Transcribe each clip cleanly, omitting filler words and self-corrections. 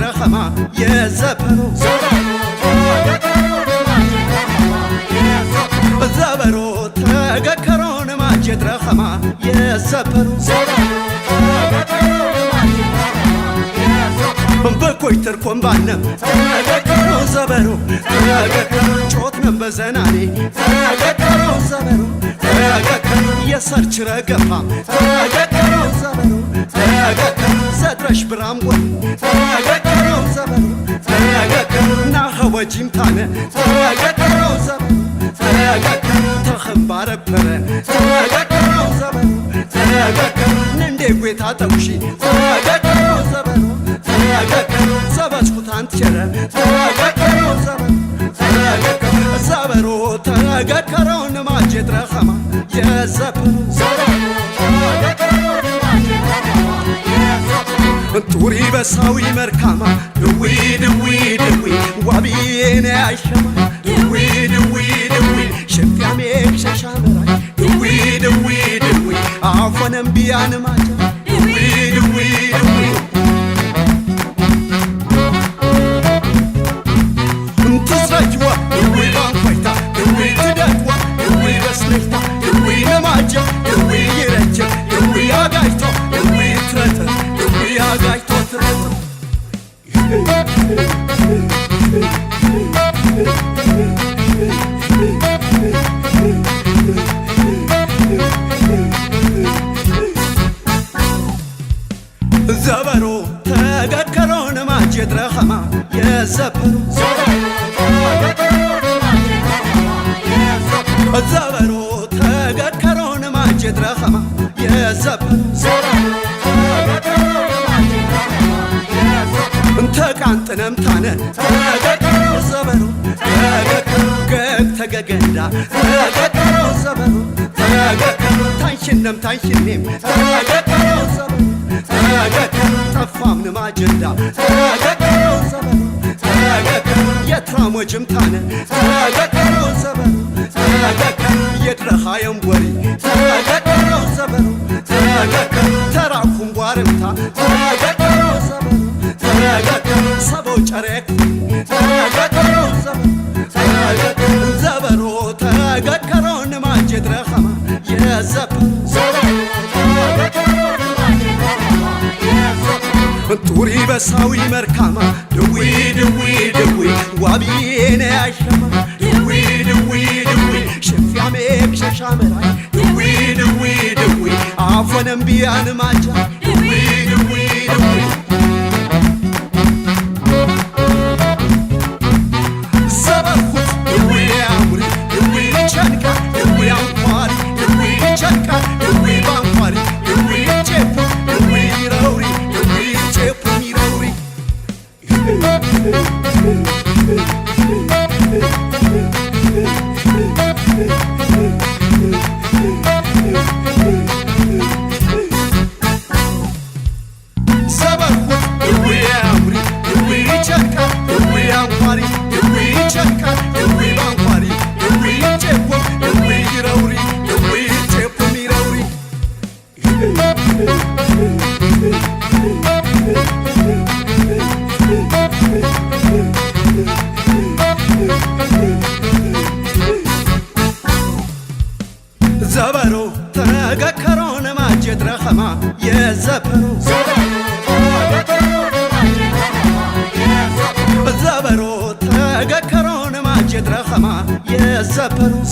رخما يزبرو زبرو تذكرون ماجد رخما يزبرو بكويتركم بانم تذكروا زبرو تذكروا شوطنا بزناني تذكروا زبرو تذكروا يسرج رقفا تذكروا زبرو تذكروا زدرش برامقل تذكروا زبرو تذكروا ناخوا جيمتانا تذكروا زبرو تذكروا تخم باربرا تذكروا زبرو تذكروا نندي قويتا توشي تذكروا زبرو تذكروا زباش خطان تشرا تذكروا زبرو زبرو تذكروا نماجد رخما يا زبرو توري بساوي مركما دوي دوي دوي وابينا عشما دوي دوي دوي شفت عميك شاشامراي دوي دوي دوي عفوا نبيان ماجا دوي دوي دوي تزرجوا دوي بانفايتا دوي تدقوا دوي بسنفتا دوي نماجا دوي يرجع دوي عقايتو دوي ترتر دوي عقايتو ترتر زبرو تذكرون ماجد رخما يا زبرو زبرو تذكرون ماجد رخما يا زبرو انت كانت نمتانا تذكروا زبرو تذكروا كيف تقاقندا تذكروا زبرو تذكروا تنشنم تنشنم تذكروا زبرو تذكروا تفامن ماجدا تذكروا زبرو تذكروا يترامو جمتانا تذكروا زبرو تذكروا يدرخا ينبوري تذكروا زبرو تذكروا تراكم وارمتا تذكروا زبرو تذكروا صبو شريك تذكروا زبرو زبرو تذكروا نماجد رخما يا زبرو توري بساوي مركما دوي دوي دوي وابينا عشما دوي دوي دوي شفي عميك شاشامراي دوي دوي دوي عفوا نبيان ماجا دوي دوي دوي زبرخوت دوي عمري دوي شنكا دوي عمفاري دوي شنكا دوي بانفاري دوي جيبو دوي روري دوي جيبو ميروري زبرخوت دوي عمري دوي شنكا دوي عمفاري دوي شنكا دوي بانفاري دوي جيبو دوي روري دوي جيبو ميروري زبرو تذكرون ماجد رخما يا زبرو زبرو تذكرون ماجد رخما يا زبرو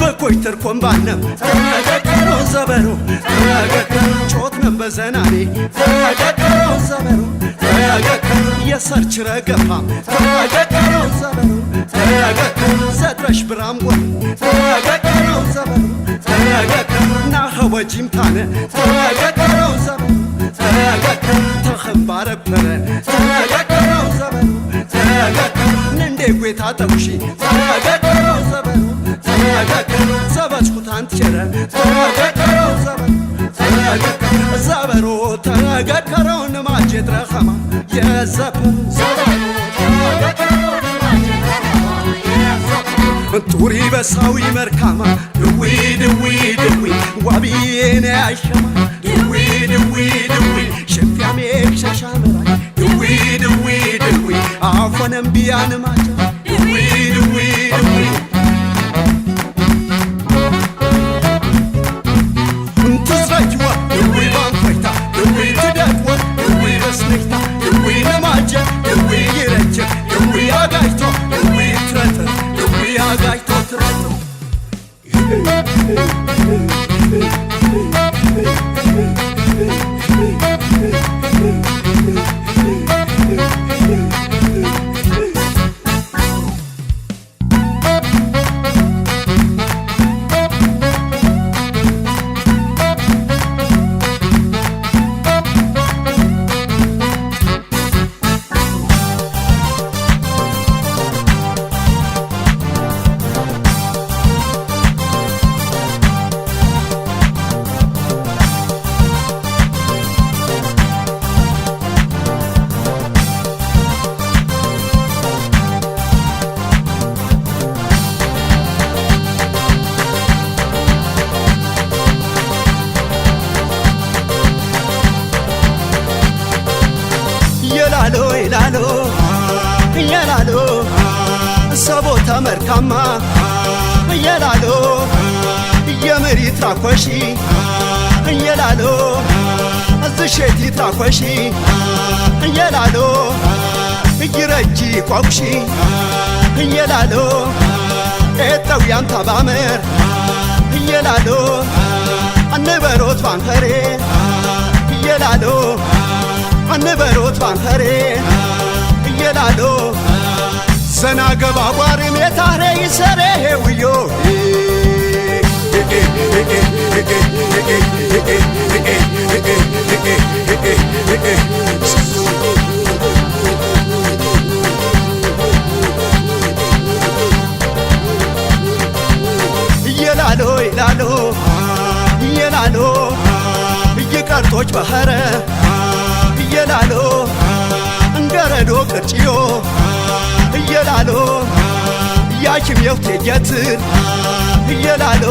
بكويتركم بانم تذكروا زبرو تذكروا شوطنا بزناني تذكروا زبرو تذكروا يسرج رقفا تذكروا زبرو تذكروا زدرش برامقل تذكروا زبرو تذكروا ناخوا جيمتانا تذكروا زبرو تذكروا تخم باربرا تذكروا زبرو تذكروا نندي قويتا توشي تذكروا زبرو تذكروا زباش خطان تشرا تذكروا زبرو تذكروا زبرو تذكروا نماجد رخما يا زبرو توري بساوي مركما دوي دوي دوي وابينا عشما دوي دوي ደንቢያን ማቻ ድዊ ድዊ ድዊ እንትዝራጅዋ ድዊ ባንፈይታ ድዊ ትደትወ ድዊ በስነይታ ድዊ ነማጀ ድዊ ይረጀ ድዊ አጋጅቶ ድዊ ትረትር ድዊ አጋጅቶ ትረትር Yelalo, yelalo, yelalo, sabota merkama, yelalo, yemeri trakoshi, yelalo, zisheti trakoshi, yelalo, yireji kwakshi, yelalo, etawyan tabamer, yelalo, anneberot bankare, yelalo. አንበሮት ባንኸሬ እየላሎ ዘና ገባ ቋሪ ሜታሬ ይሰሬ ውዮ እየላሎ ይላሎ እየላሎ እየቀርጦች በኸረ እየላሎ እንገረዶ ቅርጭዮ እየላሎ ያችም የውቴጀትር እየላሎ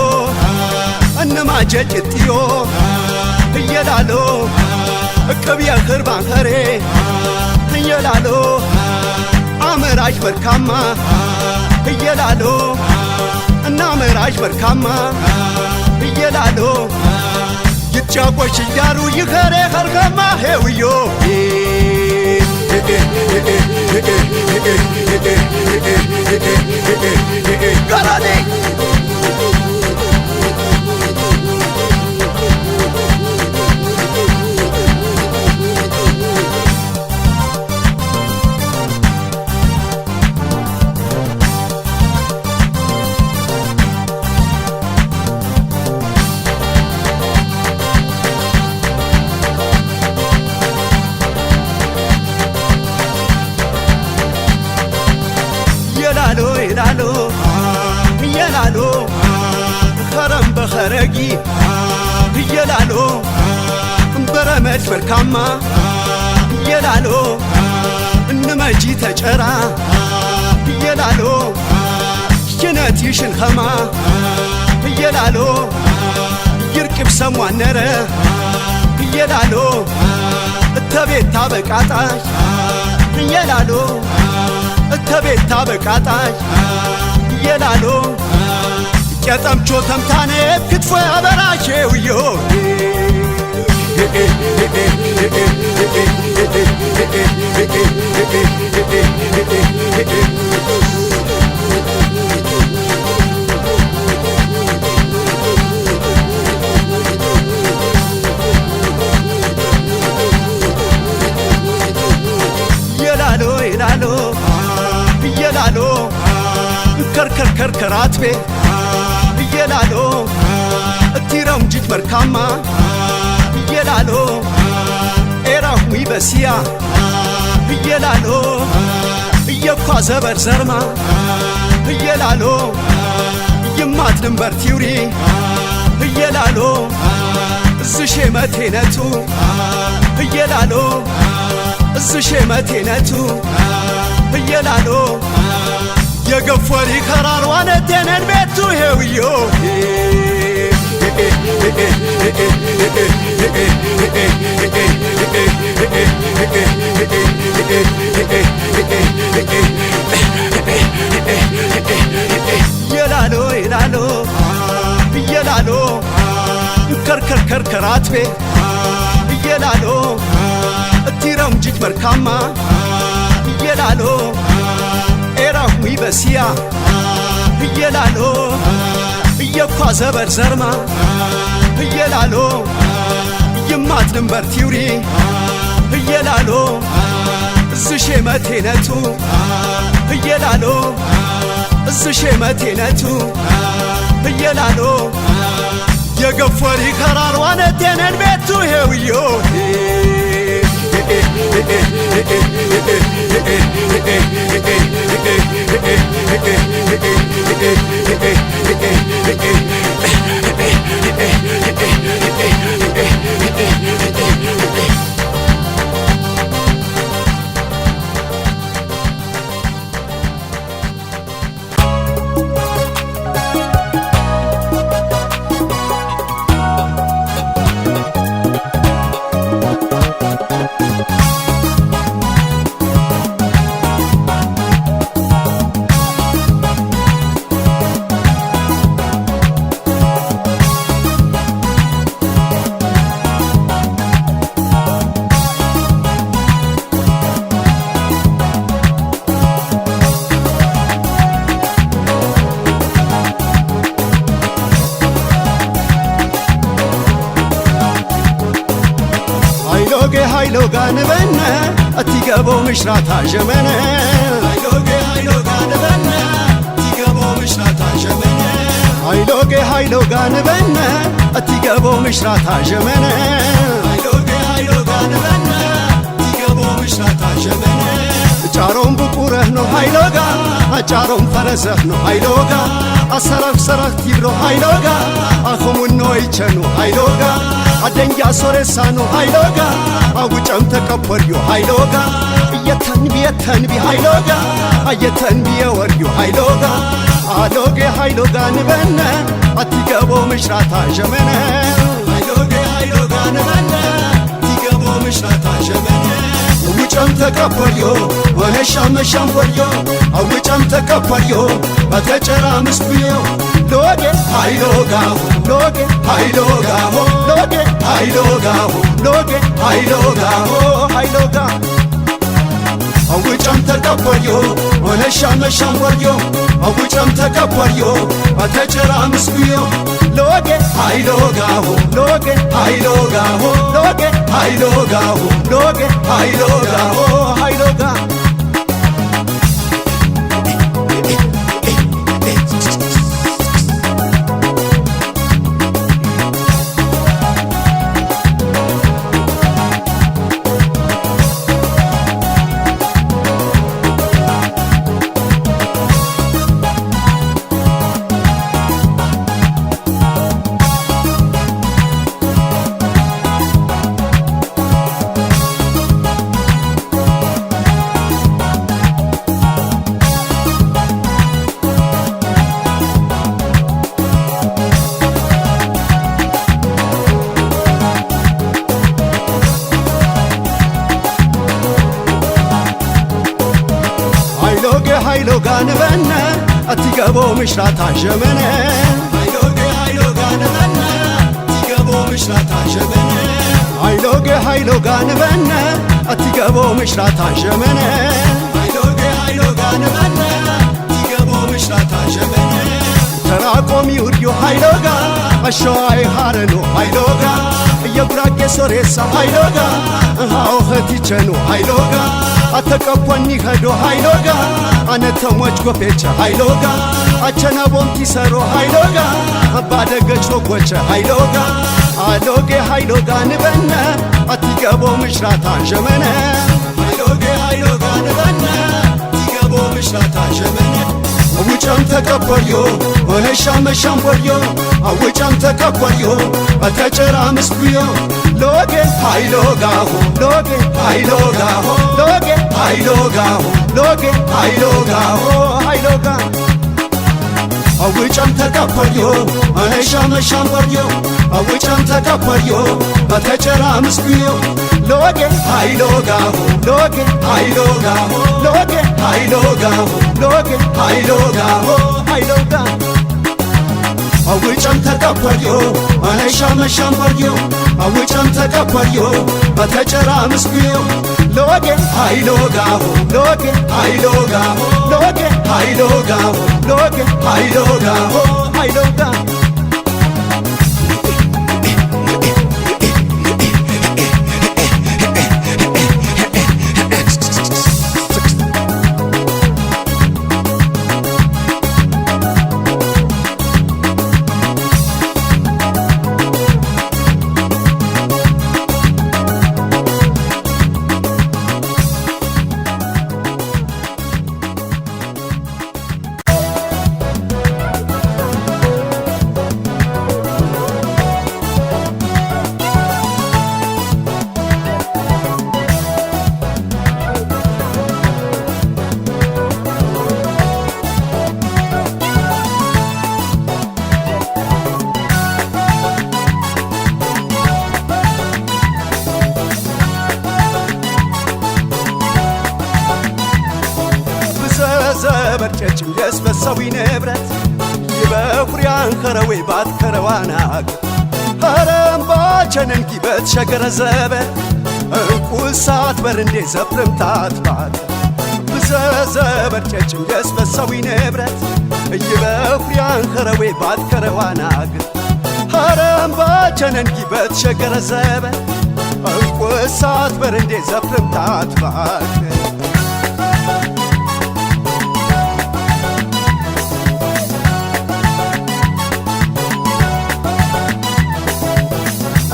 እንማጀጭ ጥዮ እየላሎ እቅብ የኽር ባንኸሬ እየላሎ አመራሽ በርካማ እየላሎ እናመራሽ በርካማ እየላሎ ይጫቆሽ እያሉ ይኸሬ ኸርኸማ ሄውዮ ገራኔ ይላሎ ይላሎ ኸረም በኸረጊ ይላሎ በረመድ በርካማ ይላሎ እንመጂ ተጨራ ይላሎ ሽነት ይሽንኸማ ይላሎ ይርቅብ ሰሟነረ ይላሎ እተቤታ በቃጣሽ ይላሎ እተቤታ በቃጣሽ ይላሎ ጨጠምቾ ተምታኔ ክትፎ ያበራሼውዮ ይላሎ ይላሎ ይላሎ ከርከር ከርከር አትቤ ይላሎ እቲረም ጅት በርካማ ይላሎ ኤራሁ በሲያ ይላሎ እየኳ ዘበር ዘርማ ይላሎ ይማት ድንበር ቲውሪ ይላሎ እዝሼ መቴነቱ ይላሎ እዝሼ መቴነቱ ይላሎ የገፎሪ ከራር ዋነቴነን ቤቱ ሄውዮ ራትቤ እየላሎ እቲረም ጅጅ መርካማ እየላሎ ኤራሁ ይበስያ እየላሎ እየኳ ዘበር ዘርማ እየላሎ ይማት ድንበር ቲውሪ እየላሎ እዝሼ መቴነቱ እየላሎ እዝሼ መቴነቱ እየላሎ የገፈሪ ከራርዋነ ቴነን ቤቱ ሄውዮ ሃይሎጋ ንበነ እቲገቦ ምሽራታ ዠመነ ሃይሎጋ ንበነ እቲገቦ ምሽራታ ዠመነ ሃይሎጋ ንበነ እቲገቦ ምሽራታ ዠመነ ሃይሎጋ ንበነ እቲገቦ ምሽራታ ዠመነ ጫሮም ብቁረህ ነው ሃይሎጋ ጫሮም ፈረሰህ ነው ሃይሎጋ አሰራክ ሰራክ ቲብሮ ሃይሎጋ አኹሙን ነው ይቸኑ ሃይሎጋ አደንጃ ሶሬሳኑ ሃይሎጋ አውጨም ተቀበልዩ ሃይሎጋ እየተንቢ ሃይሎጋ እየተንቢ ወርዩ ሃይሎጋ አሎጌ ሃይሎጋ ንበነ አቲገቦ ምሽራታ ዠመነ ሃይሎጋ ንበነ አቲገቦ ምሽራታ ዠመነ ውጨም ተቀበልዮ ወነሻመሻም ወርዮ አውጨም ተቀበልዮ በተጨራ ምስብዮ ሎጌ ሃይሎጋሁ ሎጌ ሃይሎጋሁ ሎጌ ሃይሎጋሁ ሎጌ ሃይሎጋሁ ሃይሎጋ አውጨም ተቀበልዮ ወነሻመሻም ወርዮ አውጨም ተቀበልዮ በተጨራ ምስብዮ ሎጌ ሃይሎጋሁ ሎጌ ሃይሎጋሁ ሎጌ ሃይሎጋሁ ሎጌ ሃይሎጋሁ ሃይሎጋ ሃይሎጋ ንበነ እቲገቦ ምሽራታ ዠመነ ሃይሎጋ ንበነ እቲገቦ ምሽራታ ዠመነ ሃይሎጋ ንበነ እቲገቦ ምሽራታ ዠመነ ሃይሎጋ ንበነ እቲገቦ ምሽራታ ዠመነ ተራቆም ይውርዩ ሃይሎጋ አሸዋይ ሃረኑ ሃይሎጋ እየጉራጌ ሶሬሳ ሃይሎጋ ሃውኸት ይቸኑ ሃይሎጋ አተቀፖኒ ኸዶ ሃይሎጋ አነተሞች ጎፌቸ ሃይሎጋ አቸና ቦምቲ ሰሮ ሃይሎጋ ባደገች ወጎቸ ሃይሎጋ አሎጌ ሃይሎጋ ንበነ አቲገቦ ምሽራታ ዠመነ ሃይሎጋ ንበነ አቲገቦ ምሽራታ ዠመነ አውጨም ተቀበልዮ ወነሻመሻም ወርዮ አውጨም ተቀበልዮ በተጨራ ምስብዮ ሎጌ ሃይሎጋሁ ሎጌ ሃይሎጋሁ ሎጌ ሃይሎጋሁ ሎጌ ሃይሎጋሁ ሃይሎጋ አውጨም ተቀበልዮ ወነሻመሻም ወርዮ አውጨም ተቀበልዮ በተጨራ ምስብዮ ሎጌ ሃይሎጋሁ ሎጌ ሃይሎጋሁ ሎጌ ሃይሎጋሁ ሎጌ ሃይሎጋሁ ሃይሎጋ አውጨም ተቀበልዮ ማለሻ መሻምበርዮ አውጨም ተቀበልዮ በተጨራ ምስኩዮ ሎጌ ሃይሎጋሁ ሎጌ ሃይሎጋሁ ሎጌ ሃይሎጋሁ ሎጌ ሃይሎጋሁ ሃይሎጋ ዘበርጨጭም የስበሳዊ ንብረት ይበኩሪያን ከረዌ ባት ከረዋናግ ሀረምባ ቸነንኪበት ሸገረ ዘበ እንቁሳት በርንዴ ዘፕርምታት ባት ዘበርጨጭም የስበሳዊ ንብረት ይበኩሪያን ከረዌ ባት ከረዋናግ ሀረምባ ቸነንኪበት ሸገረ ዘበ እንቁሳት በርንዴ ዘፕርምታት ባት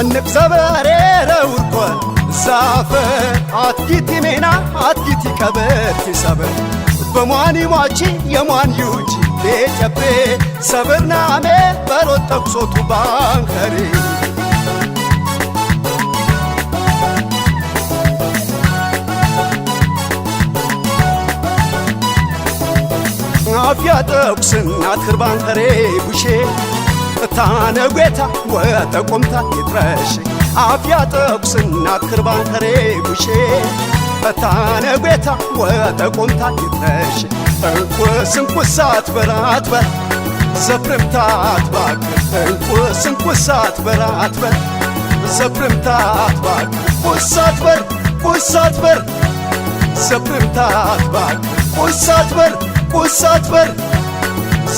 እንብዘበሬ ረውርኮን ዛፈ አትጊቲ ሜና አትጊቲ ቀበርቲ ሰበር በሟኒ ሟቺ የሟን ዩጂ ቤጨቤ ሰብርናሜ በሮት ጠቁሶቱ ባንከሪ አፍያ ጠቁስና ትርባንከሬ ቡሼ ታነጌታ ወተቆምታ ይትረሽ አፍያ ጠቁስና ክርባንከሬ ቡሼ ታነጌታ ወተቆምታ ይትረሽ እንቁስንቁሳት በራት በር ዘፕርምታት ባክ እንቁስንቁሳት በራት በር ዘፕርምታት ባክ ቁሳት በር ቁሳት በር ዘፕርምታት ባክ ቁሳት በር ቁሳት በር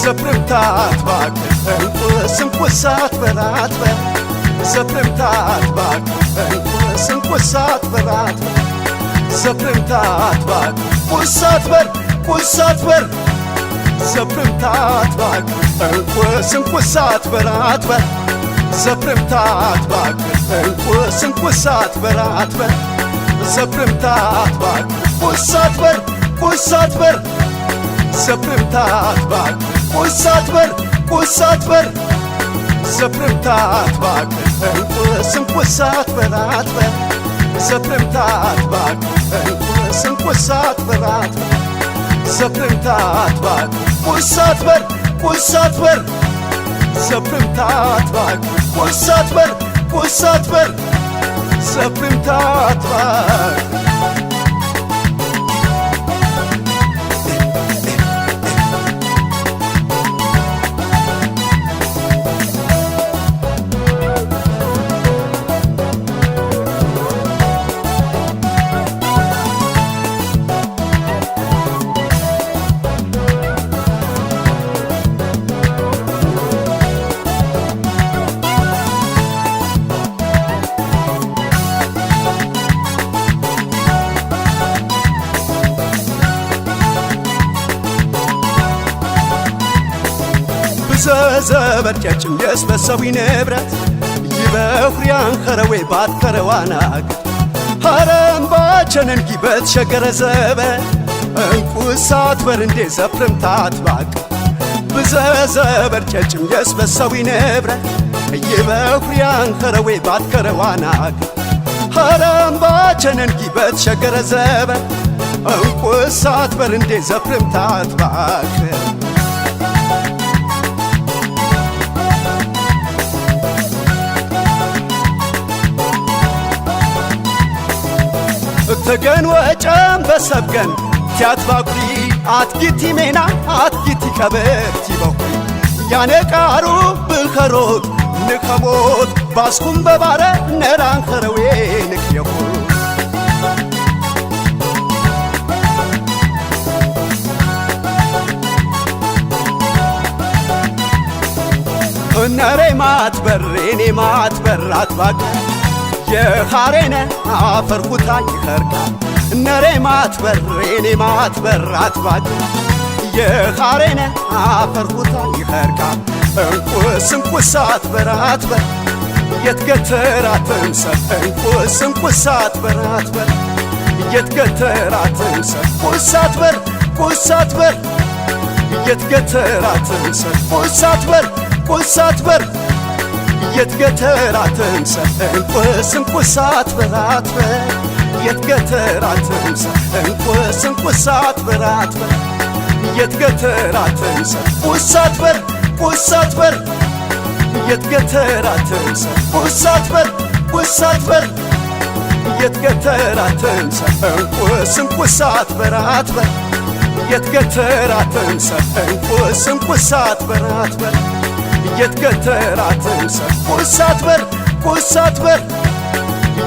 ዘፕርምታት ባክ እንቁስንቁሳት በራት በር ዘፕርምታት ባክ እንቁስንቁሳት በራት በር ዘፕርምታት ባክ ቁሳት በር ቁሳት በር ዘፕርምታት ባክ እንቁስንቁሳት በራት በር ዘፕርምታት ባክ እንቁስንቁሳት በራት በር ዘፕርምታት ባክ ቁሳት በር ቁሳት በር ዘፕርምታት ባክ ቁሳት በር ቁሳት በር ዘፕርምታት ባክ እንቁስንቁሳት በራት በር ዘፕርምታት ባክ እንቁስንቁሳት በራት በር ዘፕርምታት ባክ ቁሳት በር ቁሳት በር ዘፕርምታት ባክ ቁሳት በር ቁሳት በር ዘፕርምታት ባክ ዘበርጨጭም የስበሳዊ ንብረት ይበኩሪያን ከረዌ ባት ከረዋናግ ሀረምባ ቸነንኪበት ሸገረ ዘበ እንቁሳት በርንዴ ዘፕርምታት ባክ ዘበርጨጭም የስበሳዊ ንብረት ይበኩሪያን ከረዌ ባት ከረዋናግ ሀረምባ ቸነንኪበት ሸገረ ዘበ እንቁሳት በርንዴ ዘፕርምታት ባክ ተገን ወጨም በሰብገን ቲያት ባኩሪ አትጊቲ ሜና አትጊቲ ቀበርቲ በኩሪ ያነቃሩ ብኸሮት ንኸሞት ባስኩም በባረ ነራን ኸረዌ ንክየኹ ነሬ ማትበሬኔ ማትበራት ባግ የኻሬነ አፈርኩታ ይኸርካ ነሬ ማትበሬኔ ማትበራት ባግ የኻሬነ አፈርኩታ ይኸርካ እንቁስ እንቁሳት በራት በር የትገተራትም ሰብ እንቁስ እንቁሳት በራት በር የትገተራትም ሰብ ቁሳት በር ቁሳት በር የትገተራትም ሰብ ቁሳት በር ቁሳት በር የትገተራትም ሰብ እንቁስ እንቁሳት በራት በር የትገተራትም ሰብ እንቁስ እንቁሳት በራት በር የትገተራትም ሰብ ቁሳት በር ቁሳት በር የትገተራትም ሰብ ቁሳት በር ቁሳት በር የትገተራትም ሰብ እንቁስ እንቁሳት በራት በር የትገተራትም ሰብ እንቁስ እንቁሳት በራት በር የትገተራትም ሰብ ቁሳት በር ቁሳት በር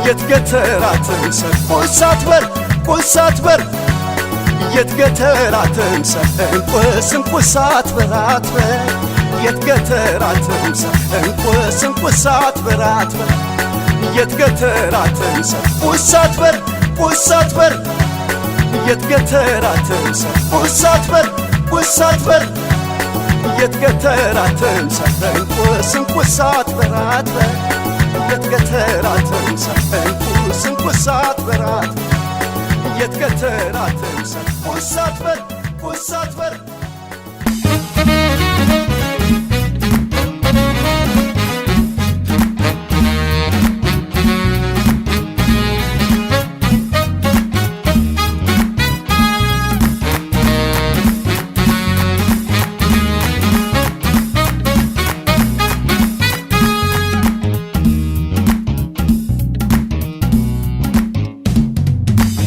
የትገተራትም ሰብ ቁሳት በር ቁሳት በር የትገተራትም ሰብ እንቁስ እንቁሳት በራት በር የትገተራትም ሰብ እንቁስ እንቁሳት በራት በር የትገተራትም ሰብ ቁሳት በር ቁሳት በር የትገተራትም ሰብ ቁሳት በር ቁሳት በር የትገተራትም ሰብ እንቁስ እንቁሳት በራት በር የትገተራትም ሰብ እንቁስ እንቁሳት በራት የትገተራትም ሰብ ቁሳት በር ቁሳት በር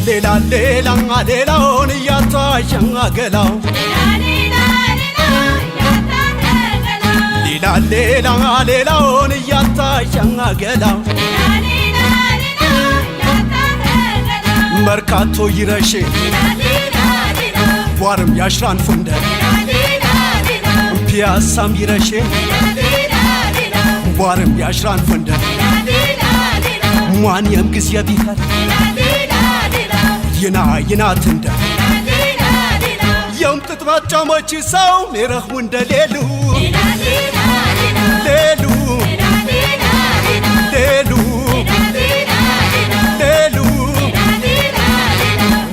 ሌላ ሌላ ሌላውን እያታሸን አገላው ሌላ ሌላ ሌላውን እያታሸን አገላው መርካቶ ይረሼ ቧርም ያሽራን ፉንደ ፒያሳም ይረሼ ቧርም ያሽራን ፉንደ ሟንየም ጊዜ ቢኸር ይና ይናትንደ የም ጥጥባጫሞች ሰው ሜረኽሙ እንደ ሌሉ ሌሉ ሌሉ ሌሉ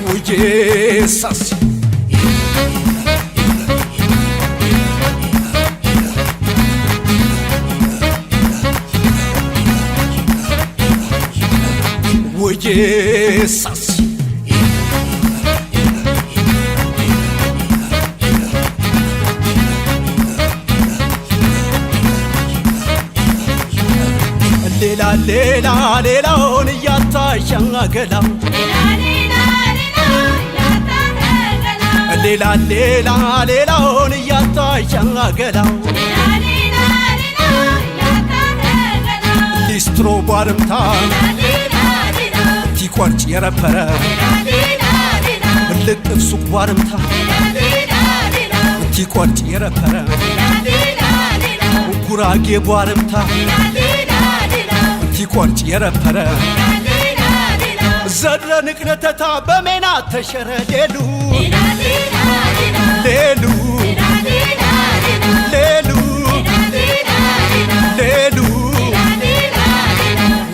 ውጄሳስ ውጄሳስ ሌላ ሌላ ሌላውን እያታሸን አገላው ሌላ ሌላ ሌላውን እያታሸን አገላው ሊስትሮ ቧርምታ ቲቆርጭ የረበረ ልጥፍ ሱቅ ቧርምታ ቲቆርጭ የረበረ ጉራጌ ቧርምታ ቲቆርጭ የረበረ ዘድረ ንቅነተታ በሜና ተሸረ ሌሉ ሌሉ ሌሉ ሌሉ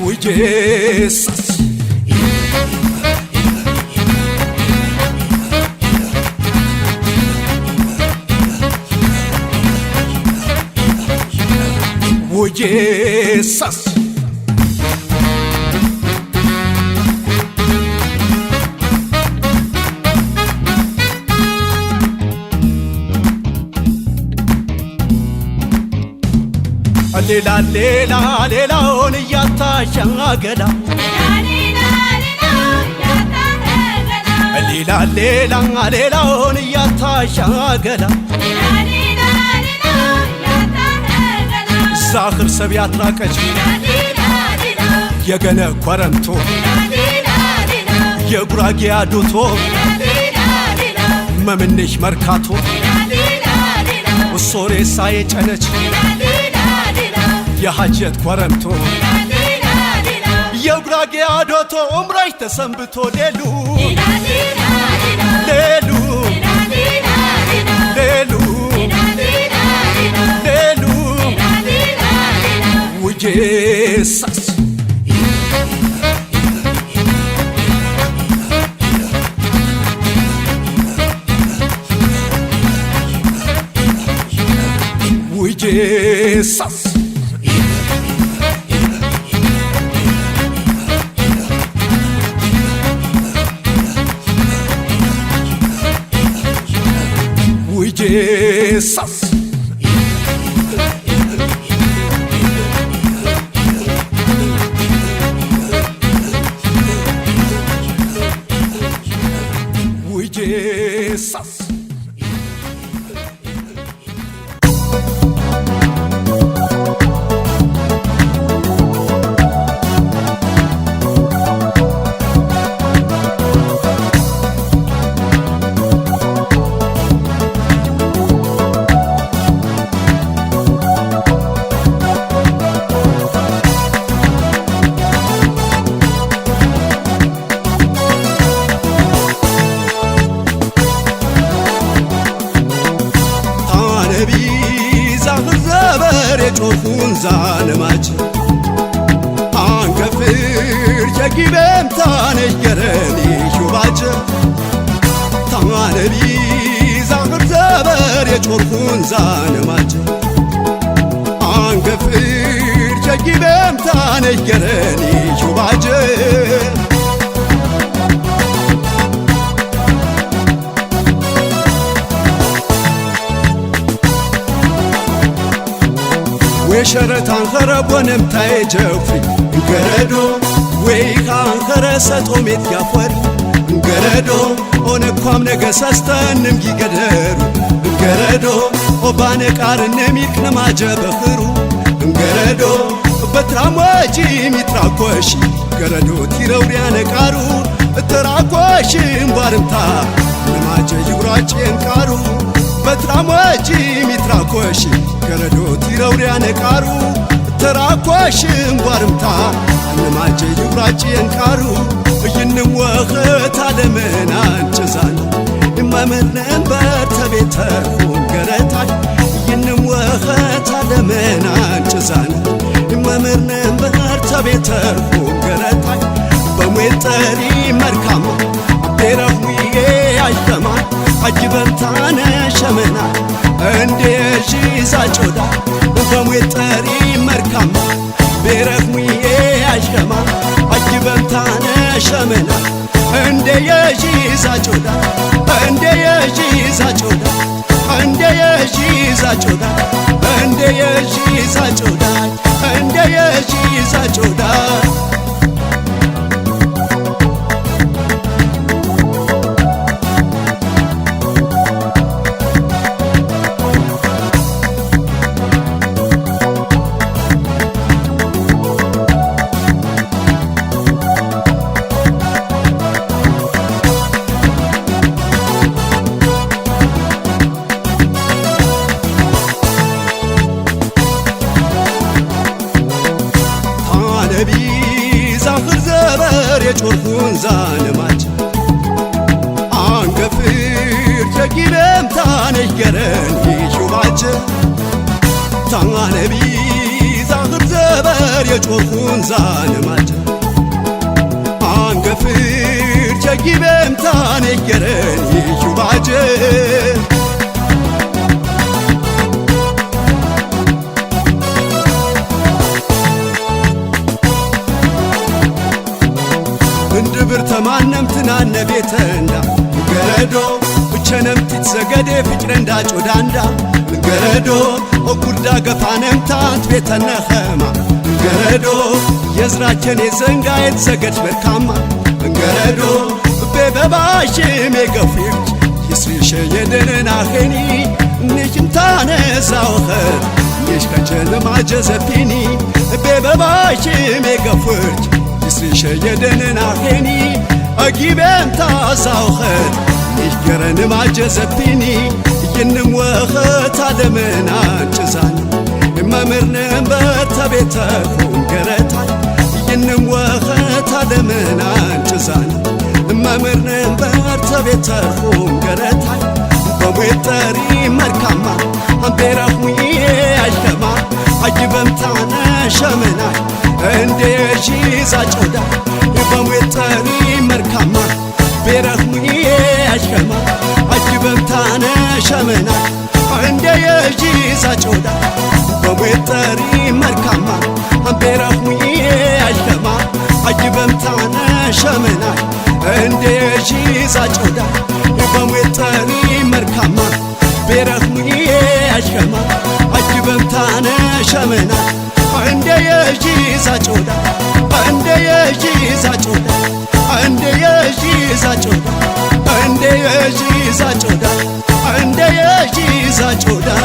ውጄሳስ ውጄሳስ ሌላ ሌላ ሌላውን እያታሸን አገላው ሌላ ሌላ ሌላውን እያታሸን አገላው ዛኽር ሰብ ያትራቀች የገነ ኮረምቶ የጉራጌ አዶቶ መምንሽ መርካቶ ሶሬሳ የጨነች የሐጀት ኮረምቶ የጉራጌ አዶቶ ኡምራሽ ተሰንብቶ ሌሉ ሌሉ ሌሉ ሌሉ ውጄሳስ ውጄሳስ ውጄሳስ ውጄሳስ ጮፉን ዛለማች አንከፍር ጀጊበም ታነሽ ገረኒ ሹባች ታነቢ ዛኽር ዘበር የጮፉን ዛለማች አንከፍር ጀጊበም ታነሽ ገረኒ ሹባች وشرت انخرب ونمتاي جوفي انقردو ويخا انخرا ستوميت يافور انقردو ونكوام نقسستان نمجي قدرو انقردو وبانك عرنميك نماجة بخرو انقردو بترامواجي متراكوشي انقردو تيروريانك عرو تراكوشي مبارمتا نماجة يوراجي انقارو بترامواجي متراكوشي ገረዶ ቲረውሪያ ነቃሩ ተራኳሽ እንጓርምታ አንማጀ ይብራጭ የንቃሩ ይንም ወኸት አለመና እንጭዛን እማመነን በተቤተ ገረታች ይንም ወኸት አለመና እንጭዛን እማመነን በተቤተ ገረታች በመጠሪ መርካማ አቤራዊዬ አይተማ አጅበንታነ ሸመና እንዴ ዛጮዳ በመጠሪ መርካማ ቤረፍሙዬ አሽከማ አጅበንታነ ሸመና እንዴ ዛጮዳ እንዴ ዛጮዳ እንዴ ዛጮዳ እንዴ ዛጮዳ እንዴ ዛጮዳ ዛኽር ዘበር የጮርኩን ዛለማች አንገፍር ጀጊበም ታነሽ ገረን ይሹባች ታነቢ ዛኽር ዘበር የጮርኩን ዛለማች አንገፍር ጀጊበም ታነሽ ገረን ይሹባች እንድብር ተማነም ትናነ ቤተንዳ ገረዶ ብቸነምቲት ዘገዴ ፍጭረንዳ ጮዳንዳ ገረዶ ኦኩርዳ ገፋነም ታንት ቤተነኸማ ገረዶ የዝራቸን የዘንጋ የተዘገድ በርካማ ገረዶ በበባሽም የገፊርች ይስሪሸ የደነና ኸኒ ንሽምታነ ዛውኸት يشكنجل ما جزبيني بباباش ميقفرج يسريش يدننا خيني أجيب انت زاوخت يشكرن ما جزبيني ينم وخت عدمنا جزان ما مرنم برتبتكم قرتاي ينم وخت عدمنا جزان ما مرنم برتبتكم قرتاي بمطري مركما أمبرخوي عشما عجبم تانا شمنا عندي جيزا جودا بمطري مركما برخوي عشما عجبم تانا شمنا عندي جيزا جودا بمطري مركما أمبرخوي عشما عجبم تانا شمنا عندي جيزا جودا بمطري مركما برخوي عشما عجبم تانا شمنا عندي جيزا جودا عندي جيزا جودا عندي جيزا جودا عندي جيزا جودا عندي جيزا جودا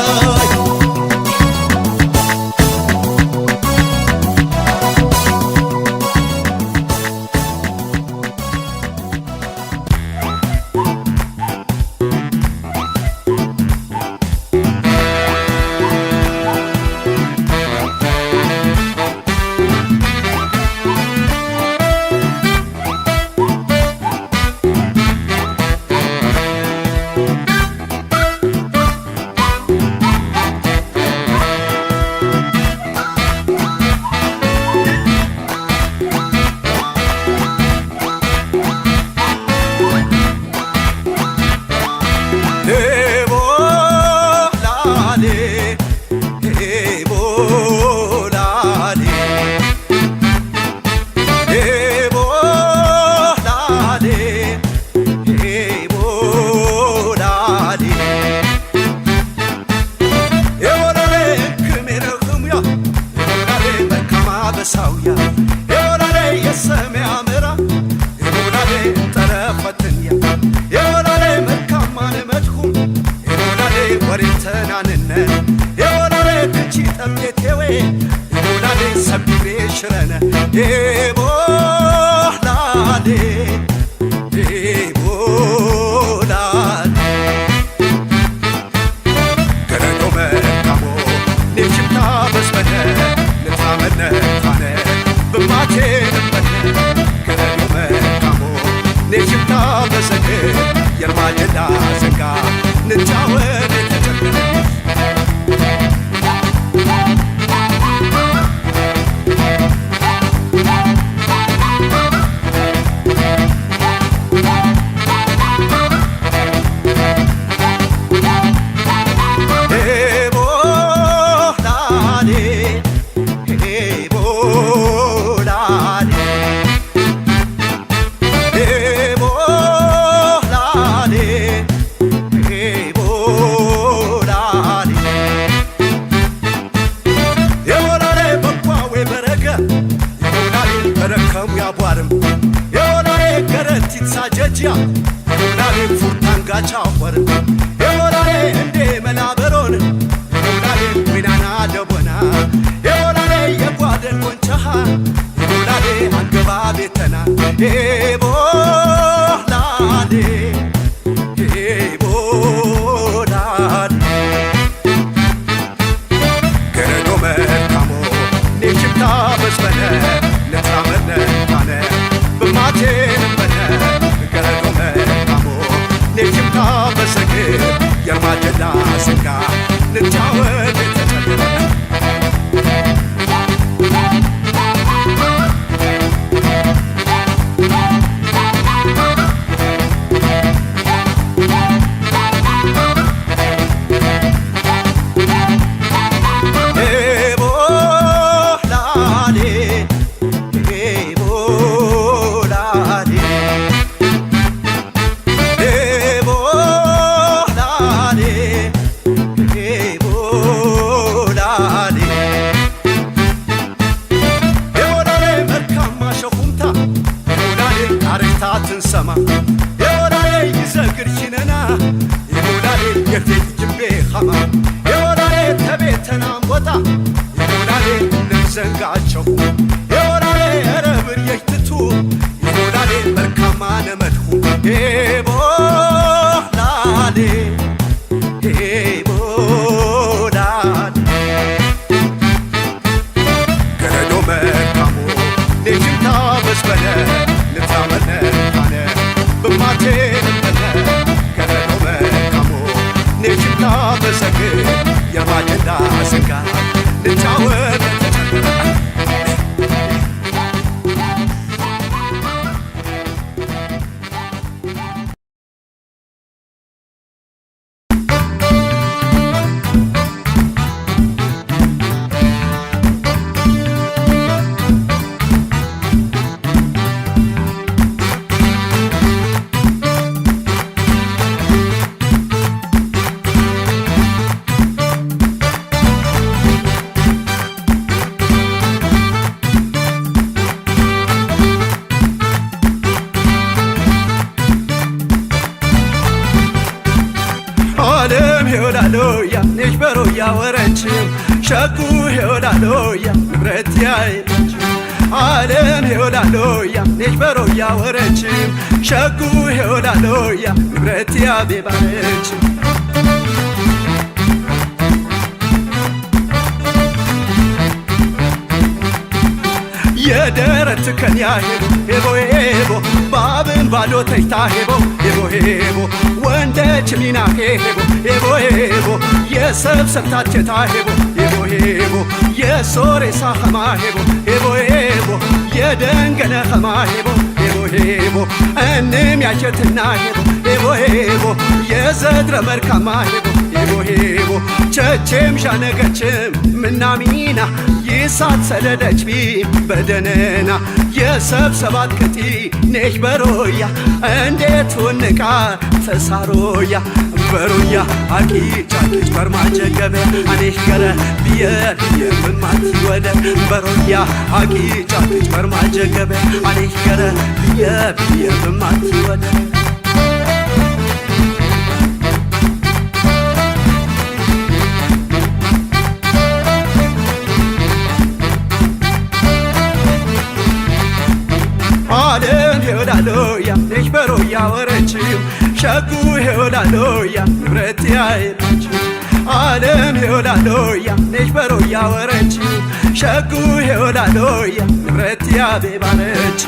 ሳውያ የወላሌ የሰሚያ ምራ የወላሌ ጠረፈትንያ የወላሌ መልካማን መድኩም የወላሌ ወሪተናንነ የወላሌ ትቺ ጠምቴቴዌ የወላሌ ሰቢሬ ሽረነ የቦላሌ የቦላሌ ገረዶ መልካሞ ንችምታ በስበነ ንታመነ بماتي نبنى كرنو مكامو نشمتا بسك يرما جدا زنقا نتجاوب نتجمل ሳጀጂያ ዮናሌ ፉርታንጋ ቻወር ዮናሌ እንዴ መላበሮን ዮናሌ ዊናና ደቦና ዮናሌ የጓደን ወንቻሃ ዮናሌ አንገባ ቤተና ቦላሌ ቦላሌ ገረዶ መልካሞ ኔችምታ በስበነ ነታመነ ታነ በማቴ نجمتا بسكر يرما جدا سكا نتجاوب نتجمل ትንሰማ የወላሌ ይዘግር ሽነና የወላሌ የፊት ጅቤ ኸማ የወላሌ ተቤተና ወጣ የወዳሌ ልንዘንጋቸው የወዳሌ ረብር የሽትቱ የወዳሌ መልካማ ነመድሁ ቦላሌ ቦላሌ ገረዶ መልካሙ ልጅምታ በስበለ ልታመነ ታነ በማቴ ልበለ ገረዶ መልካሙ ልጅምታ በሰግ የማጀዳ ስጋ ልጫወት ተጨነቀ ሄወዳሎያ ነሽ በሮያ ወረንችም ሸጉ ሄወዳሎያ ንብረት ያይች ዓለም ሄወዳሎያ ነሽ በሮያ ወረንችም ሸጉ ሄወዳሎያ ንብረት ያቤባረች የደረት ከንያ ሄቦ ሄቦ ባብን ባዶ ተይታ ሄቦ ሄቦ ወንደች ሚና ሄቦ ሄቦ የሰብ ሰብታቸታ ሄቦ የሶሬሳ ኸማ ሄቦ የደንገነ ኸማ ሄቦ እንም ያቸትና ሄቦ የዘድረ መርካማ ሄቦ ቸቼም ሻነገችም ምናሚና ይሳት ሰደደች ቢ በደነና የሰብሰባት ቅጢ ነሽ በሮያ እንዴት ወንቃ ተሳሮያ በሮያ አቂጫቂጭ በርማጀገበ አኔሽ ገረ ብየ ምንማት ወደ በሮያ አቂጫቂጭ በርማጀገበ አኔሽ ገረ ብየ ምንማት ወደ ዓለም ሄወዳሎያ ነሽ በሮያ ወረንችም ሸጉ ሄወዳሎያ ንብረት ያይች ዓለም ሄወዳሎያ ነሽ በሮያ ወረንችም ሸጉ ሄወዳሎያ ንብረት ያቤባረች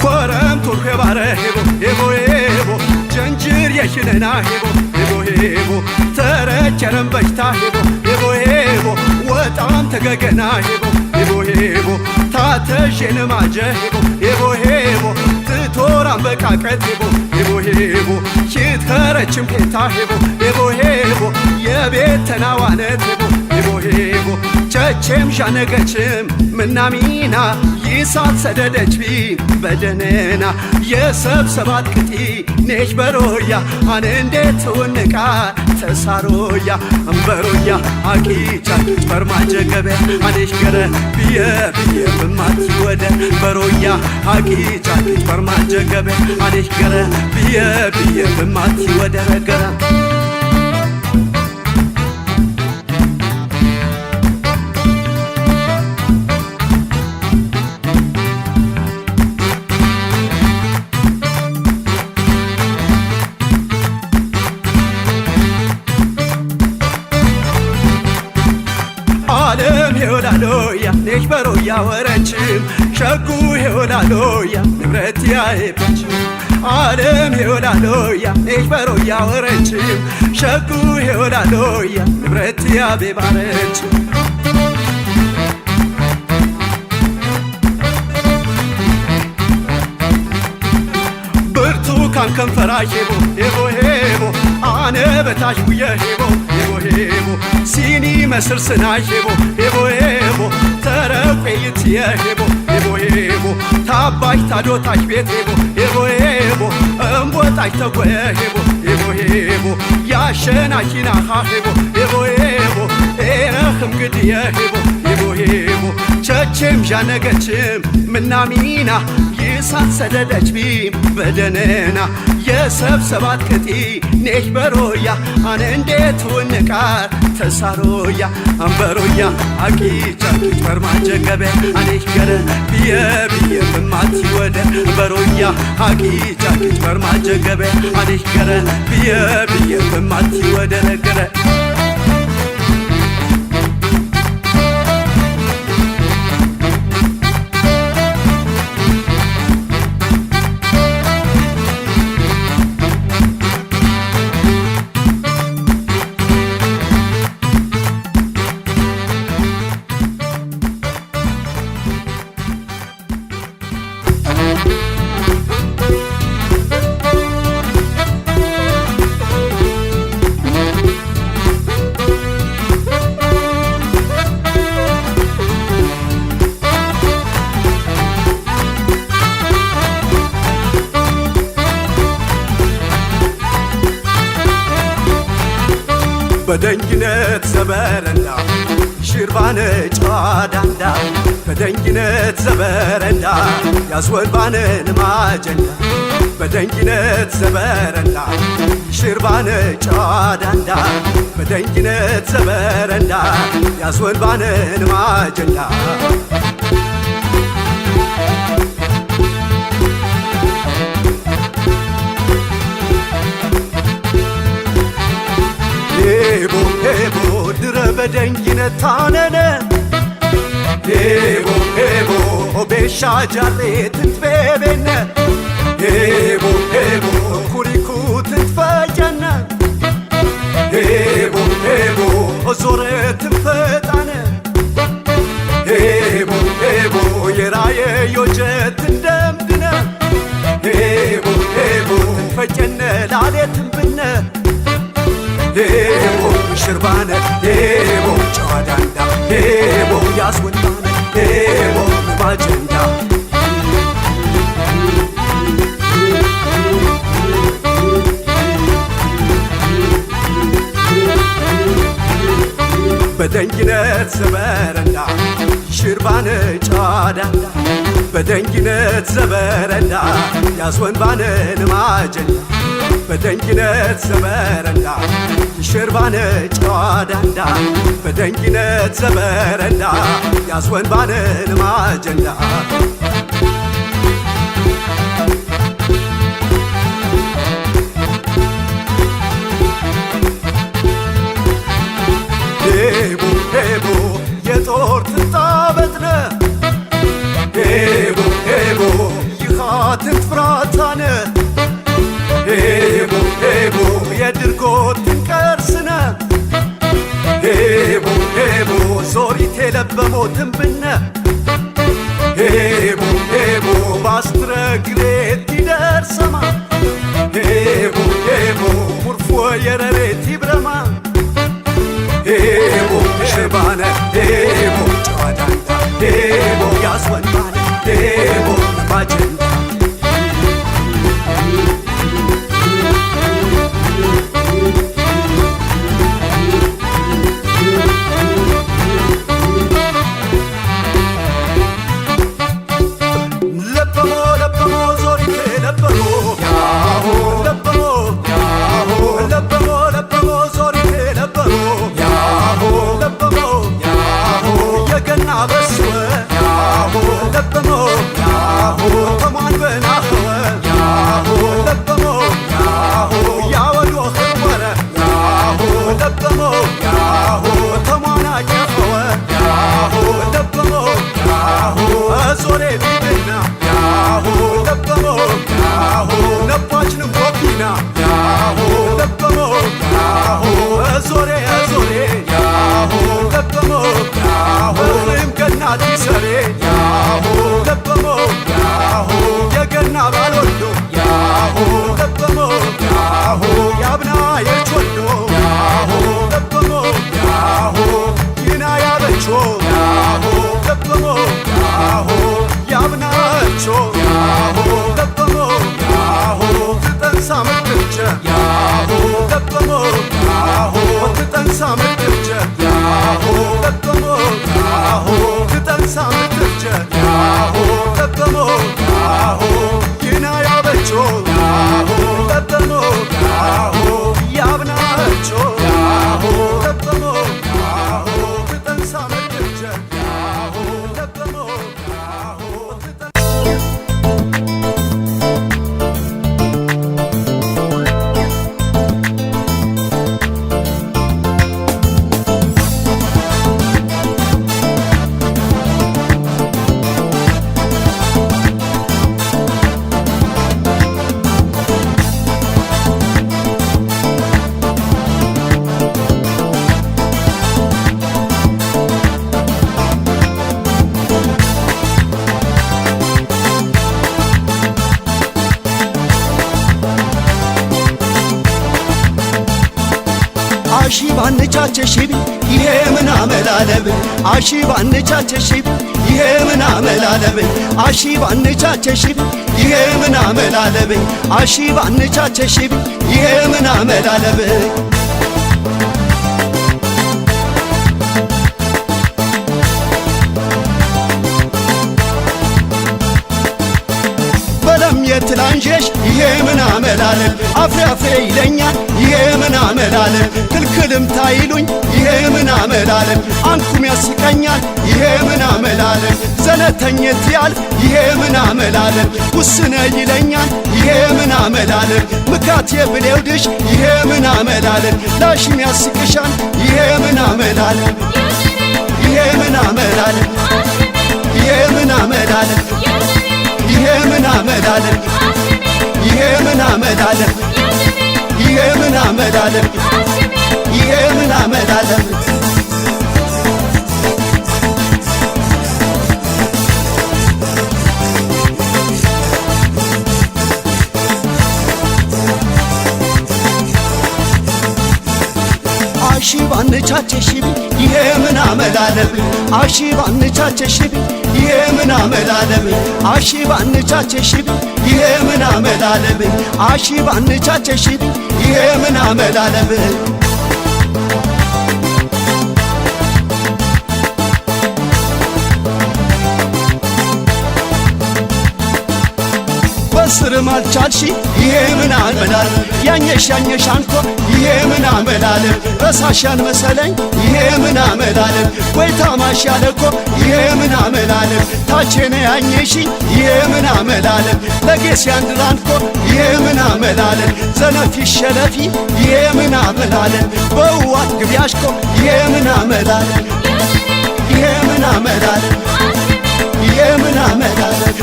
ኮረምቱ ሄባረ ሄቦ ጀንጅር የሽነና ሄቦ ተረቸረም በሽታ ሄቦ ወጣም ተገገና ሄቦ ታተሽን ማጀ ሄቦ ትቶራም በቃቀት ሄቦ ሽትኸረችም ኬታ ሄቦ የቤት ተናዋነት ሄቦ ቸቼም ሻነገችም ምናሚና ይሳት ሰደደች ቢ በደነና የሰብሰባት ቅጢ ነሽ በሮያ አን እንዴት ወንቃ ተሳሮያ በሮያ አቂጫቂጭ በርማጀገበ አኔሽ ገረ ብየ ብማት ወደ በሮያ አቂጫቂጭ በርማጀገበ አኔሽ ገረ ብየ ብማት ወደ ረገረ ዓለም ሄወዳሎያ ነሽ በሮያ ወረንችም ሸጉ ሄወዳሎያ ንብረት ያይች ዓለም ሄወዳሎያ ነሽ በሮያ ወረንችም ሸጉ ሄወዳሎያ ንብረት ያቤባረች ብርቱካን ከንፈራሽ ሄቦ አነ በታች ጉየ ሄቦ ሲኒ መስር ስናሽ ሄቦ ተረቆይት ሄቦ ታባሽ ታዶታሽ ቤት ሄቦ እምቦጣሽ ተጎየ ሄቦ ያሸናሽናኻ ሄቦ ኤረኽም ግድየ ሄቦ ቸቼም ዣነገችም ምናሚና ሳትሰደደች ቢም በደነና የሰብሰባት ቅጢ ኔህ በሮያ አነ እንዴት ውንቃር ተሳሮያ አንበሮያ አቂጫ ፈርማጀ ገበ አኔህ ገረ ብየ ብየ በማት ወደ በሮያ አቂጫ ፈርማጀ ገበ አኔህ ገረ ብየ ብየ በማት ወደ ነገረ በደንጊነት ዘበረንዳ ሽርባነ ጨዋዳንዳ በደንጊነት ዘበረንዳ ያስወልባነ ልማጀንዳ በደንጊነት ዘበረንዳ ሽርባነ ጨዋዳንዳ በደንጊነት ዘበረንዳ ያስወልባነ ልማጀንዳ ሄቦ ሄቦ ድረ በደንጊነት ታነነ ሄቦ ሄቦ ኦቤሻ ጃሬ ትንትቤቤነ ሄቦ ሄቦ ኩሪኩ ትንትፈጀነ ሄቦ ሄቦ ዞረ ትንፈጣነ ሄቦ ሄቦ የራየ ዮጀት እንደምድነ ሄቦ ሄቦ ትንፈጀነ ላሌትንብነ ሄቦ ሽርባነ ሄቦ ጨዋዳንዳ ሄቦ ያስወጣነ ሄቦ ልማጀንዳ በደንጊነት ዘበረንዳ ሽርባነ ጨዋዳንዳ በደንጊነት ዘበረንዳ ያስወንባነ ልማጀንዳ በደንጊነት ዘበረንዳ ሽርባነ ጨዋዳንዳ በደንጊነት ዘበረንዳ ያስወንባነ ልማጀንዳ ሄቦ ሄቦ የጦር ትጣበጥነ ሄቦ ሄቦ ይኻ ትንትፍራታነ ሄቦ ሄቦ የድርጎት ትንቀርስነ ሄቦ ሄቦ ዞሪት የለበሞትን ብነ ሄቦ ሄቦ ባስትረግሬት ይደርሰማ ሄቦ ሄቦ ሙርፎ የረሬት ይብረማ ሄቦ ሽርባነ ሄቦ ጨዋዳንዳ ሄቦ ያስወንባነ ሄቦ ልማጀንዳ Yaho, አሺ ባንቻቸሽቢ ይሄ ምን አመላለብ አሺ ባንቻቸሽቢ ይሄ ምን አመላለብ አሺ ባንቻቸሽቢ ይሄ ምን አመላለብ አሺ ባንቻቸሽቢ ይሄ ምን አመላለብ የትላንጀሽ ይሄ ምን አመላለብ አፍሬ አፍሬ ይለኛል ይሄ ምን አመላለብ ክልክልም ታይሉኝ ይሄ ምን አመላለብ አንኩም ያስቀኛል ይሄ ምን አመላለብ ዘነተኝት ያልፍ ይሄ ምን አመላለብ ውስነ ይለኛል ይሄ ምን አመላለብ ምካት የብሌውድሽ ይሄ ምን አመላለብ ላሽም ያስቅሻል ይሄ ምን አመላለብ ይሄ ምን አመላለብ ይሄ ምን አመላለብ ይሄ ምን አመላለብ ይሄ ምን አመላለብ ይሄ ምን አመላለብ ይሄ ምን አመላለብ አሺ ባንቻቸሽቢ ይሄ ምን አመላለብ አሺ ባንቻቸሽቢ ይሄ ምን አመላለብ አሺ ባንቻቸሽቢ ይሄ ምን አመላለብ አሺ ባንቻቸሽቢ ይሄ ምን አመላለብ ስር ማልቻልሺ ይሄ ምን አመላለብ ያኘሽ አንኮ ይሄ ምን አመላለብ ረሳሻን መሰለኝ ይሄ ምን አመላለብ ወይ ታማሻለኮ ይሄ ምን አመላለብ ታቼነ ያኘሽ ይሄ ምን አመላለብ ለጌስ ያንድራንኮ ይሄ ምን አመላለብ ዘነፊ ሸለፊ ይሄ ምን አመላለብ በዋት ግቢያሽኮ ይሄ ምን አመላለብ ይሄ ምን አመላለብ ይሄ ምን አመላለብ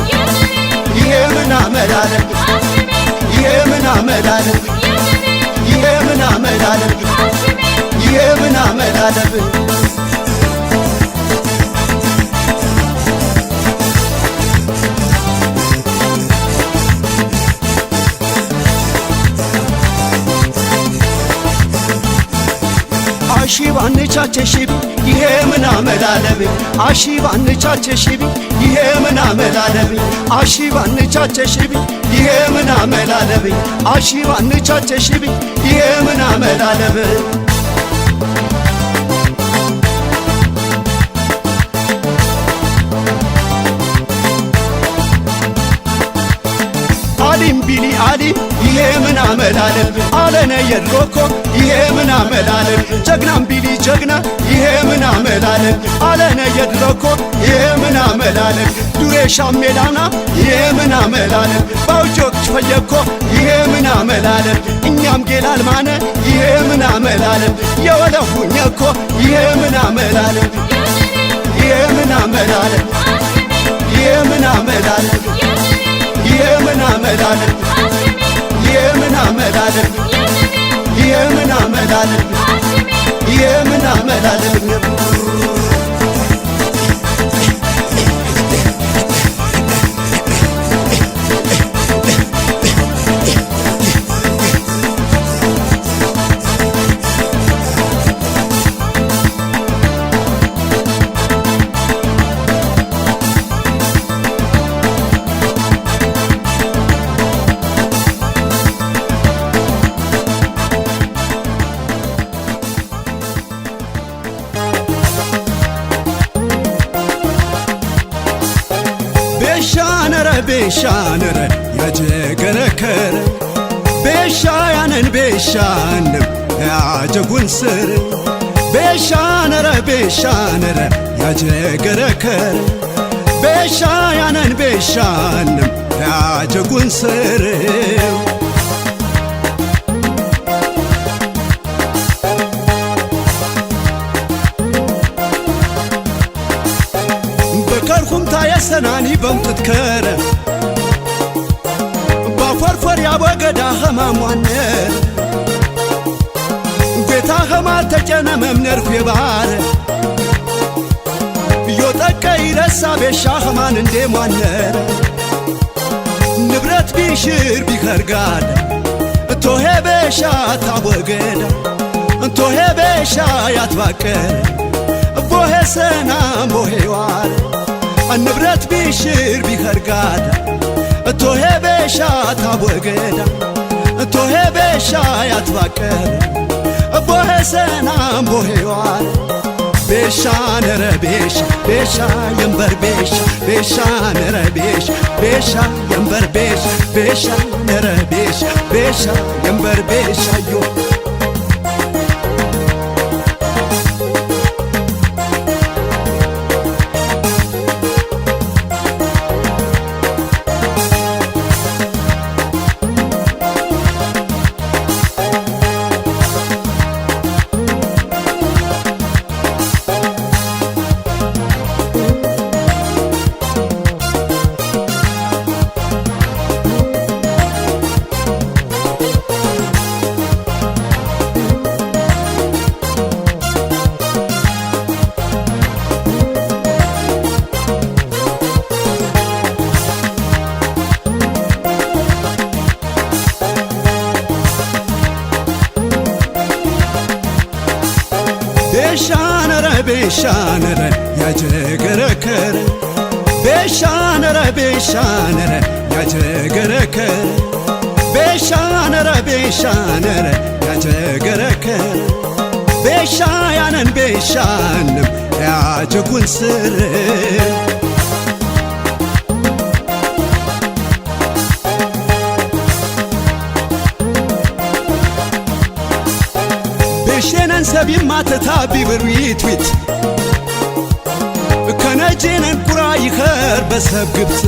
ይሄ ምን አመላለብ ይሄ ምን አመላለብ ይሄ ምን አመላለብ ይሄ ምን አመላለብ አሺ ባንቻቸሽቢ ይሄ ምን አመላለብ አሺ ባንቻቸሽቢ ይሄ ምን አመላለብ አሺ ባንቻቸሽቢ ይሄ ምን አመላለብ አሺ ባንቻቸሽቢ ይሄ ምን አመላለብ አሊም ቢሊ አሊም ይሄ ምን አመላለብ አለነ የድሮኮ ይሄ ምን አመላለብ ጀግናም ቢሊ ጀግና ይሄ ምን አመላለብ አለነ የድሮኮ ይሄ ምን አመላለብ ዱሬ ሻሜላና ይሄ ምን አመላለብ ባውጆክ ፈየኮ ይሄ ምን አመላለብ እኛም ጌላል ማነ ይሄ ምን አመላለብ የወለሁኘኮ ይሄ ምን አመላለብ ይሄ ምን አመላለብ ይሄ ምን አመላለብ ይሄ ምን አመላለብ ይሄ ምን አመላለብ ይሄ ምን አመላለብ ይሄ ምን አመላለብ ቤሻነረ የጀገረከረ ቤሻያነን ቤሻንም ያጀጉን ስር ቤሻነረ ያጀገረከረ ቤሻያነን ቤሻንም ያጀጉን ስር በከርኩም ታየሰናኒ በምትትከረ ባፈርፈር ያበገዳ ኸማሟነ ቤታ ኸማል ተጨነ መምነርፍ የባረ ዮጠቀ ይረሳ ቤሻ ኸማን እንዴ ሟነረ ንብረት ቢሽር ቢከርጋደ እቶሄ ቤሻ ታወገደ እንቶሄ ቤሻ ያትባቀር ቦሄ ሰናም ቦሄዋር ንብረት ቢሽር ቢኸርጋዳ እንቶሄ ቤሻ ታቦገዳ እንቶሄ ቤሻ ያትባቀር ቦሄ ሰናም ቦሄዋር ቤሻ ነረ ቤሻ ቤሻ የንበር ቤሻ ቤሻ ነረ ቤሻ ቤሻ የንበር ቤሻ ቤሻ ነረ ቤሻ ቤሻ የንበር ቤሻዮ ቤሻነረ ያጀገረከረ ቤሻነረ ቤሻነረ ያጀገረከረ ቤሻነረ ቤሻነረ ያጀገረከረ ቤሻ ያነን ቤሻንም ያጀጉን ስር ቤሸነን ሰቢማ ተታቢ ብርዊትዊት ከነጄነን ቁራ ይኸር በሰብ ግብት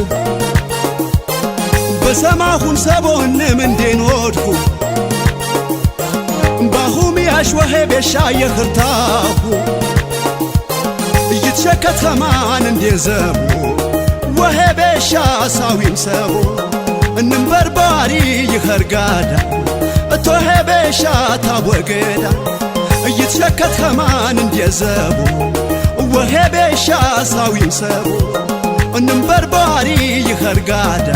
በሰማኹን ሰቦንም እንዴንወድኩ ባሁም ያሽወሄ ቤሻ የኽርታኹ እይትሸከት ኸማን እንዴዘቡ ወሄ ቤሻ ሳዊም ሰቦ እንምበርባሪ ይኸርጋዳ እቶሄ ቤሻ ታወገዳ እይትሸከት ኸማን እንዴዘቡ ወሄ ቤሻ ሳዊም ሰቦ እንምበርባሪ ይኸርጋዳ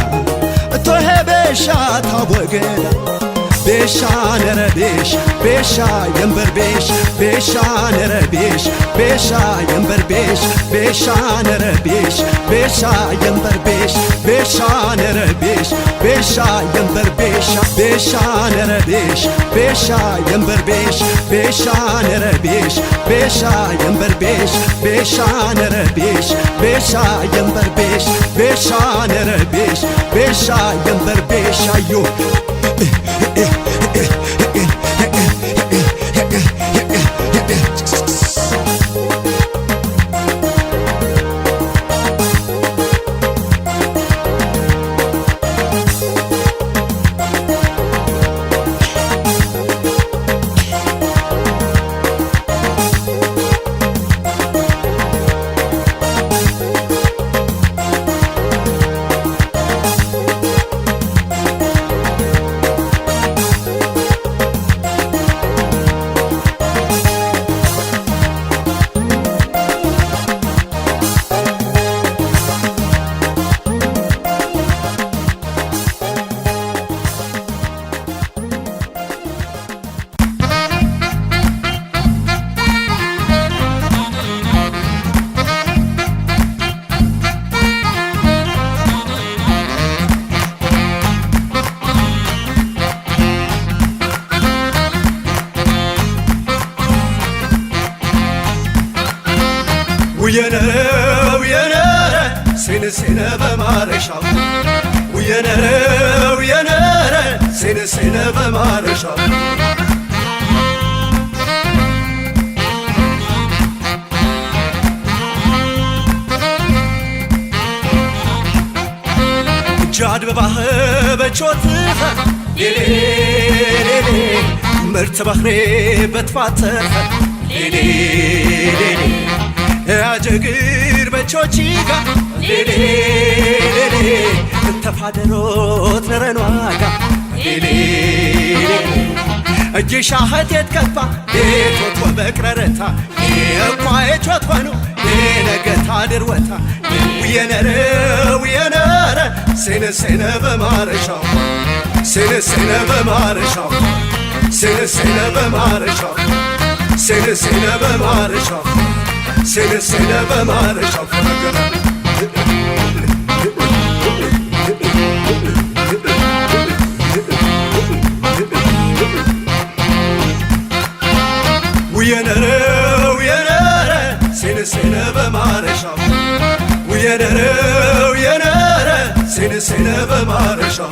እቶሄ ቤሻ ታወገዳ ቤሻ ነረ ቤሻ ቤሻ የንበር ቤሻ ቤሻ ነረ ቤሻ ቤሻ የንበር ቤሻ ቤሻ ነረ ቤሻ ቤሻ የንበር ቤሻ ቤሻ ነረ ቤሻ ቤሻ የንበር ቤሻ ቤሻ ነረ ቤሻ ቤሻ የንበር ቤሻ ቤሻ ነረ ቤሻ ቤሻ የንበር ቤሻ ቤሻ ነረ ቤሻ ቤሻ የንበር ቤሻ ቤሻ ነረ ቤሻ ቤሻ የንበር ቤሻዮ ውየነረ ውየነረ ሴነ በማረሻው ውየነረ ውየነረ ሴነ በማረሻው ጃድ በባህ በቾትኸ ሌሌ ምርት ባህሬ በትፋተኸ ሌሌ ያጀግር በቾቺጋ ሌሌ ተፋደሮት ነረኗጋ ሌሌ እጅሻኸት የትከፋ የቾት ወበቅረረታ የኳየቾት ሆኑ የነገታ ድርወታ ውየነረ ውየነረ ሴነ በማረሻው ሴነ በማረሻው ሴነ በማረሻው سنسنة بمارشة سنسنة بمارشة وينرى وينرى سنسنة بمارشة وينرى وينرى سنسنة بمارشة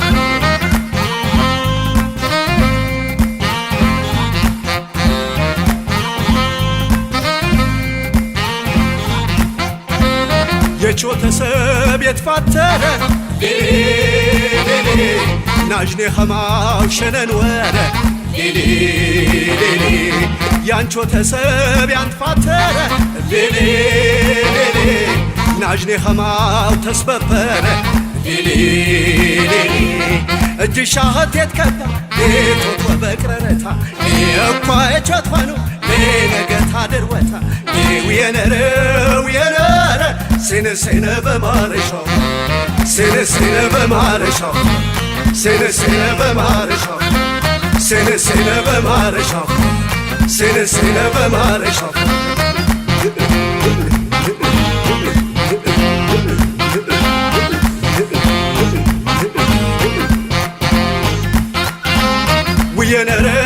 የቾተ ሰብ የተፋተረ ሌሌ ናጅኔ ኸማው ሸነን ወረ ሌሌ ያንቾተ ሰብ ያንፋተረ ሌሌ ናጅኔ ኸማው ተስበበረ ሌሌ እጅሻኸት የትከባ ሌቶት ወበቅረረታ እኳ የቾትፋኑ ነገታ ድርወታ وينرى وينرى سنسنة بمارشة سنسنة بمارشة سنسنة بمارشة سنسنة بمارشة سنسنة بمارشة وينرى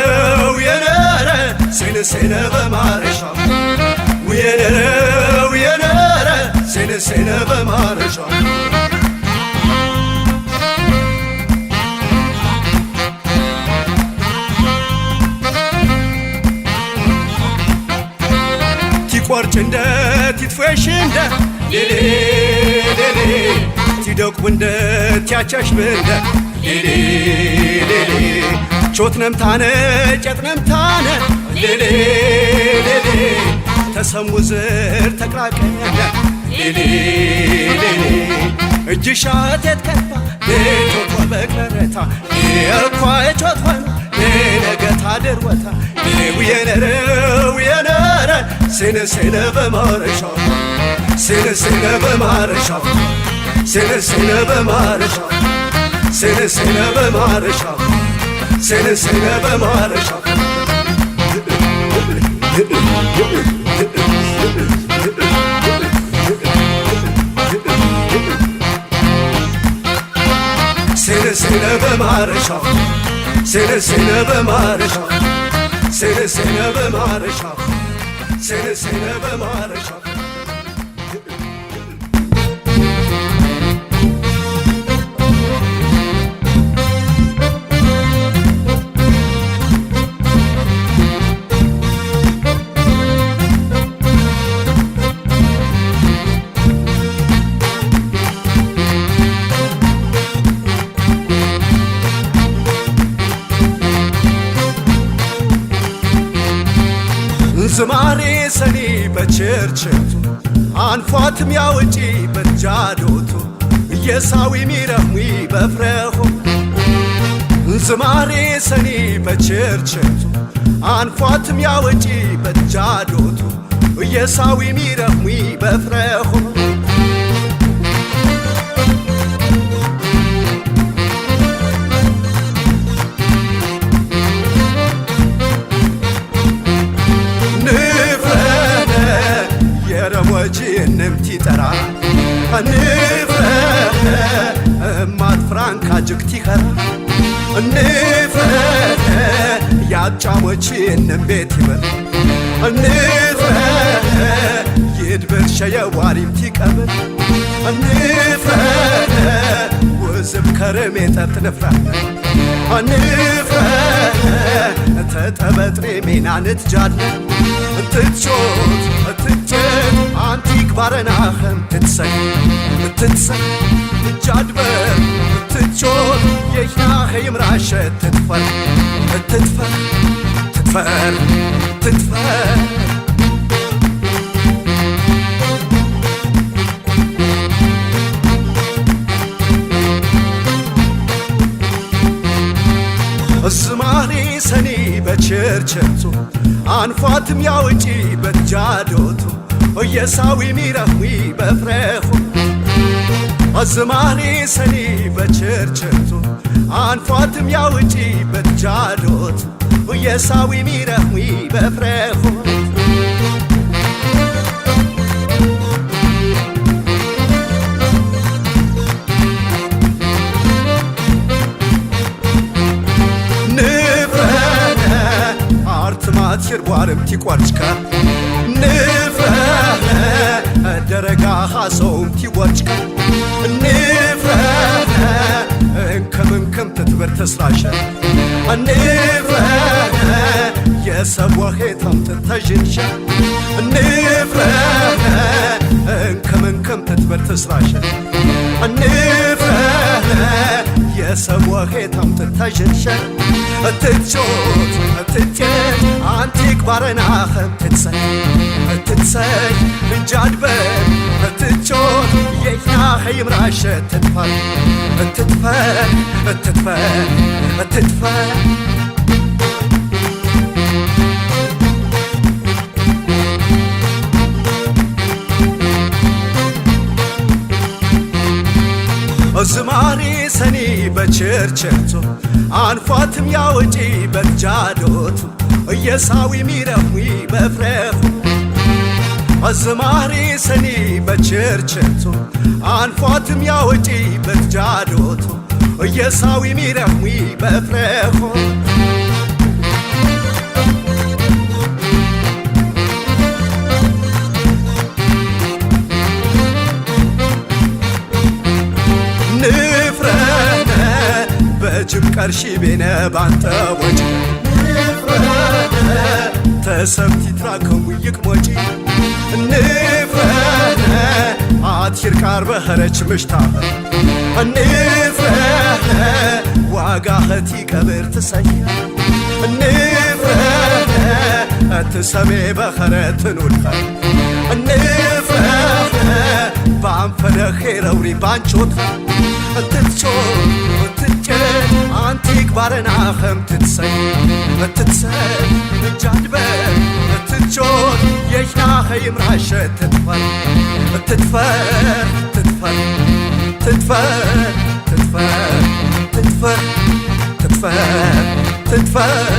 وينرى سنسنة بمارشة وينرى وينرى سنسنة بمارشة تيقوارج انده تيتفوش انده ليلي ليلي تيدوك بنده تياچاش بنده ليلي ليلي چوت نمتانه جت نمتانه ليلي ليلي تسمو زر تقراقنا ليلي ليلي እጅሻት የትከባ ቤቶት ወበቅረረታ የኳ የቾትፋኑ ነገታ ድርወታ وينرى وينرى سنسنة بمارشة سنسنة بمارشة سنسنة بمارشة سنسنة بمارشة سنسنة بمارشة سنسنة بمارشة سنسنة بمارشة سنسنة بمارشة سنسنة بمارشة ዝማሬ ሰኒ በቸርቸቱ አንፏትም ያውጪ በጃዶቱ ኢየሳዊ ሚረህዊ በፍረሆ ዝማሬ ሰኒ በቸርቸቱ አንፏትም ያውጪ በጃዶቱ ኢየሳዊ ሚረህዊ በፍረሆ نمتي ترى النفرة ما تفرانك جكتي خرا النفرة يا جاموشي نمبيتي بر النفرة يدبر شيا واريمتي كبر النفرة وزب كرمي تتنفرة النفرة تتبتري مينا نتجادل تتشوت تتجد አንቲክ ባረናኸም ትትሰይ ትትሰይ ትጃድበር ትትቾት የይናኸ ይምራሸት ትትፈር ትትፈር ትትፈር ትትፈር ዝማሬ ሰኒ በቸርቸቱ አንፏትም ያውጪ በጃዶቱ የሳዊ ሚረህዊ በፍረሆ ዝማሬ ሰኒ በቸርቸቱ አንፏትም ያውጪ በጃዶቱ የሳዊ ሚረህዊ በፍረሆ خاسوم تيورجك النفرة انكم تتبر تسراشة النفرة يا سبوا خيطهم تتجنشة النفرة انكم تتبر تسراشة النفرة يا سبوا خيطهم تتجنشة تتشوت تتجن عنتيك بارنا خم تتسي من جادبن تتشوت يحنا خيم راشة تتفر زماري سني بچرچرتو አንፏትም ያወጪ በጃዶቱ እየሳዊ ሚረሙይ በፍሬሁ አዝማሪ ሰኒ በቸርቸቱ አንፏትም ያወጪ በጃዶቱ እየሳዊ ሚረሙይ በፍሬሁ جب كرشي بينا بانتا وجه نفرانة تسبتي تراكم ويك موجي نفرانة عاتير كار بخرج مشتاق نفرانة واقاهتي كبر تسيا نفرانة تسمي بخرت نولخا نفرانة بانفنا خير وري بانشوتها تتشوت አንቲክ ባረና ኸም ትትሰይ እጃድበን ትትቾት የሽና ኸይም ራሸት ትትፈር